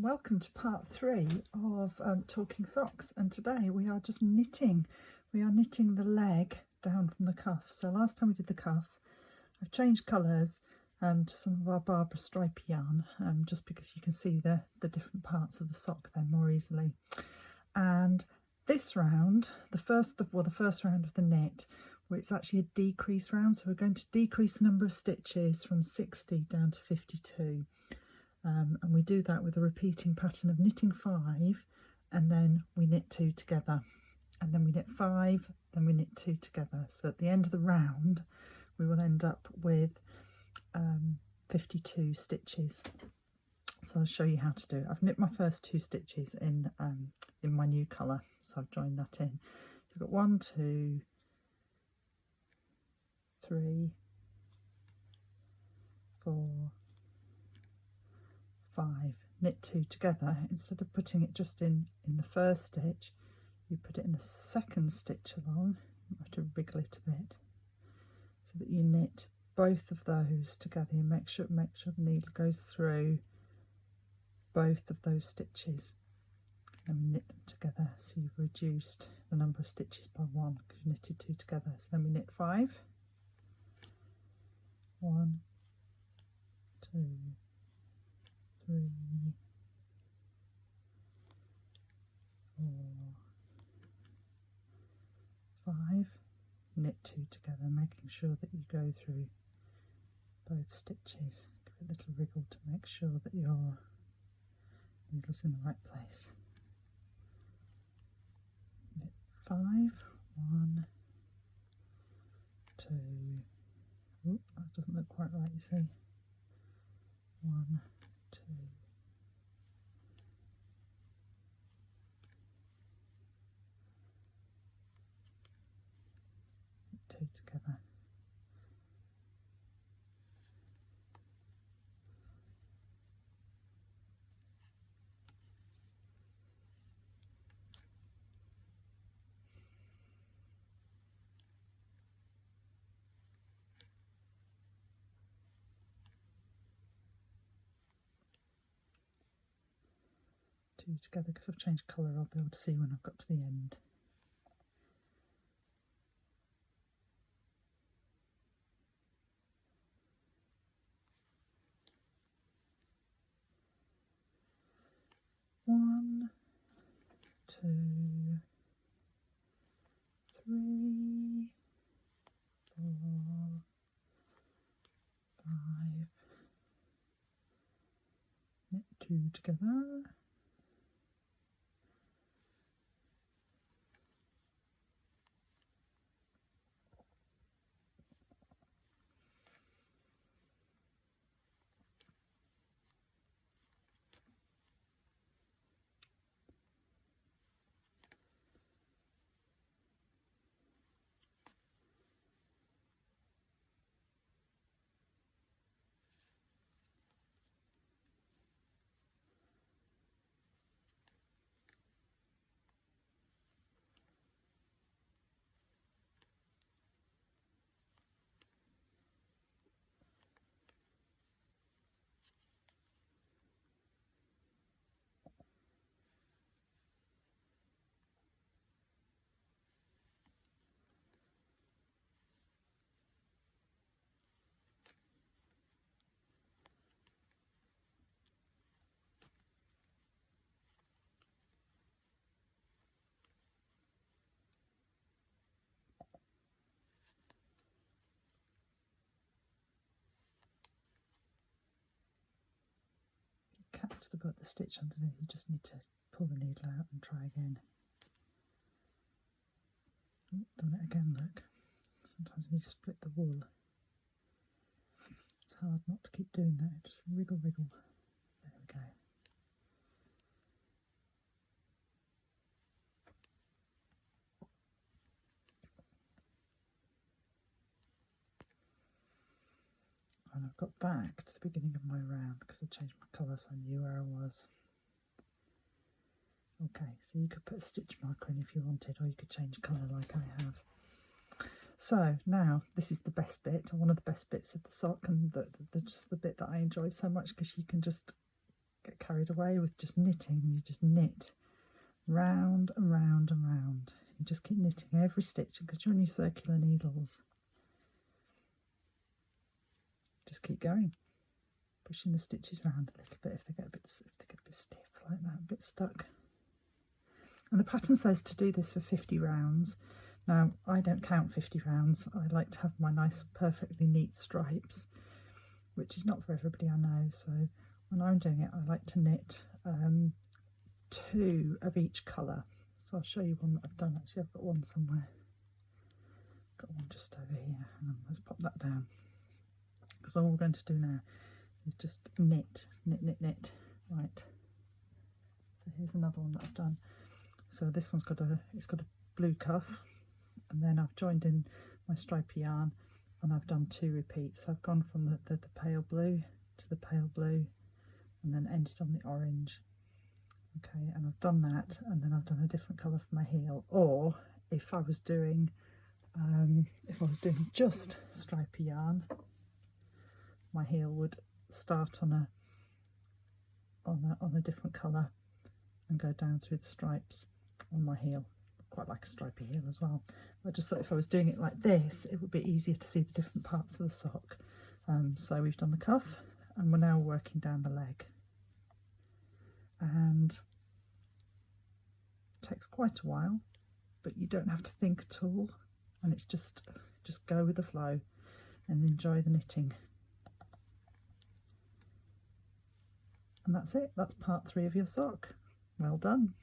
Welcome to part 3 of Talking Socks, and today we are just knitting. We are knitting the leg down from the cuff. So last time we did the cuff, I've changed colours to some of our Barbara stripy yarn, just because you can see the different parts of the sock there more easily. And this round, the first round of the knit, where it's actually a decrease round, so we're going to decrease the number of stitches from 60 down to 52. And we do that with a repeating pattern of knitting 5, and then we knit 2 together, and then we knit 5, then we knit 2 together. So at the end of the round we will end up with 52 stitches. So I'll show you how to do it. I've knit my first 2 stitches in my new colour, so I've joined that in. So I've got 1, 2, 3, 4, 5, knit 2 together. Instead of putting it just in the first stitch, you put it in the second stitch along. You have to wriggle it a bit so that you knit both of those together. You make sure the needle goes through both of those stitches and knit them together, so you've reduced the number of stitches by 1 because you knitted 2 together. So then we knit 5, 1, 2, 3, 4, 5, knit 2 together, making sure that you go through both stitches. Give it a little wriggle to make sure that your needle's in the right place. Knit 5, 1, 2, oh, that doesn't look quite right, you see. 1, 2, knit 2 together. Two together, because I've changed colour, I'll be able to see when I've got to the end. One, 2, 3, 4, 5, knit 2 together. Catch the stitch underneath, you just need to pull the needle out and try again. Oh, done it again, look. Sometimes when you split the wool, it's hard not to keep doing that. Just wriggle, wriggle. There we go. And I've got back to the beginning of my round because I changed my colour, so I knew where I was. Okay, so you could put a stitch marker in if you wanted, or you could change colour like I have. So now this is the best bit, or one of the best bits of the sock, and just the bit that I enjoy so much, because you can just get carried away with just knitting. You just knit round and round and round. You just keep knitting every stitch because you're on your circular needles. Just keep going, pushing the stitches around a little bit if they get a bit stiff like that, a bit stuck. And the pattern says to do this for 50 rounds. Now, I don't count 50 rounds. I like to have my nice, perfectly neat stripes, which is not for everybody, I know. So when I'm doing it, I like to knit 2 of each colour. So I'll show you one that I've done. Actually, I've got one somewhere. Got one just over here. Hang on, let's pop that down. Because all we're going to do now is just knit, knit, knit, knit. Right. So here's another one that I've done. So this one's got a blue cuff, and then I've joined in my stripy yarn, and I've done 2 repeats. So I've gone from the pale blue to the pale blue, and then ended on the orange. Okay, and I've done that, and then I've done a different colour for my heel. Or if I was doing just stripy yarn, my heel would start on a different colour and go down through the stripes on my heel. Quite like a stripy heel as well. I just thought if I was doing it like this, it would be easier to see the different parts of the sock. So we've done the cuff, and we're now working down the leg. And it takes quite a while, but you don't have to think at all, and it's just go with the flow and enjoy the knitting. And that's it. That's part 3 of your sock. Well done.